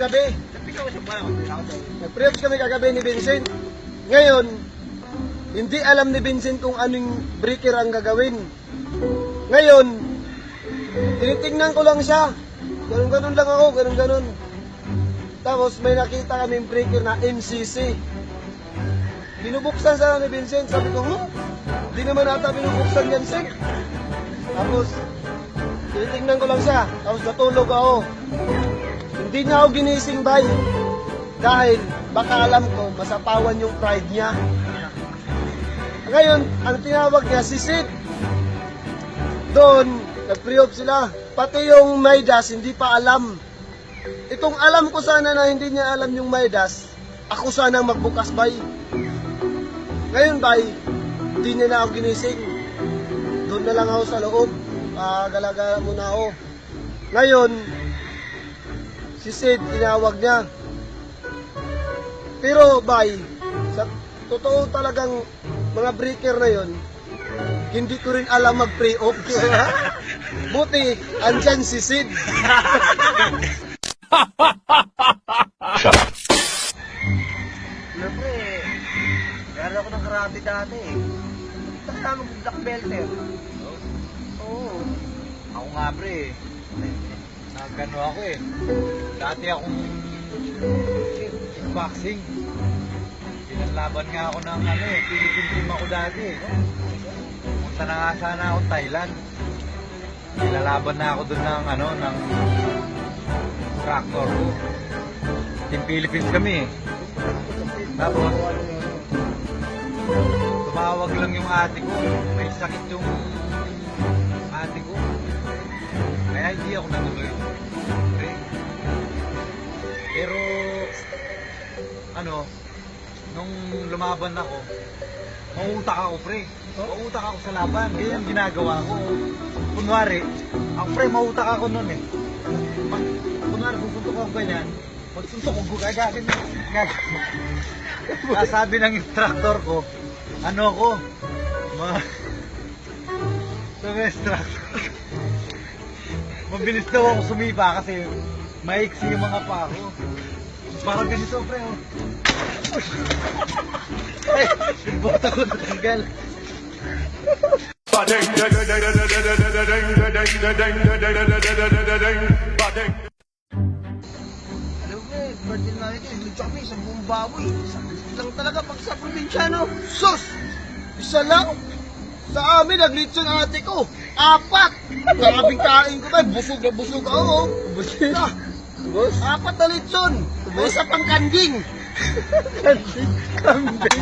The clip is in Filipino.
kagabi. Nag-pre-ops kami kagabi ni Vincent. Ngayon, hindi alam ni Vincent kung anong breaker ang gagawin. Ngayon, tinitingnan ko lang siya. Ganun-ganun lang ako, ganun-ganun. Tapos may nakita kaming breaker na MCC. Binubuksan sana ni Vincent. Sabi ko, di naman ata binubuksan yan, Sek. Tapos, tinitingnan ko lang siya. Tapos natulog ako. Hindi niya ako ginising, bay. Dahil baka alam ko, masapawan yung pride niya. Ngayon, ang tinawag niya, si Sid. Doon, nag-pre-op sila. Pati yung Midas, hindi pa alam. Itong alam ko sana na hindi niya alam yung Midas, ako sana magbukas, bay. Ngayon, bay, hindi niya na ako ginising. Doon na lang ako sa loob. Gala-gala muna ako. Ngayon, si Sid, tinawag niya. Pero, bay, sa totoo talagang mga breaker na yon, hindi ko rin alam mag-pre-op. Buti, andyan si Sid. Siyempre, meron ako ng karate dati eh. Kasama ko black belter. Oo. Ako nga pre, nagano ako eh. Dati akong kickboxing. Pinanlaban nga ako ng Philippine team ako dati eh. Pumunta na nga sana ako Thailand. Pinalaban na ako dun ng ng tractor ko. Team Philippines kami eh. Tapos, tumawag lang yung ate ko. May sakit yung ate ko. Kaya hindi ako natuloy. Pre. Pero, nung lumaban ako, mauutak ako, pre. Mauutak ako sa laban. Kaya yung ginagawa ko. Kunwari, ako pre, mauutak ako nun eh. Kunwari, pupuntok ako ganyan. Pagsuntok ko, gagawin na. Sabi ng instructor ko, sabi ng instructor ko, mabilis daw ako sumipa kasi maiksi yung mga pa ako. Parang ganito, pre, oh. Yung bota ko natanggal. Alam mo eh, birthday na ito, lucha kami sa buong baboy. Sakit lang talaga pag sa probinsyano. Sus! Isa lang? Sa amin, naglitson ang ate ko. 4! Karabing kain ko tayo. Busog na busog ako. Busog na. 4 na litson. Isa pang kanding. Kambing.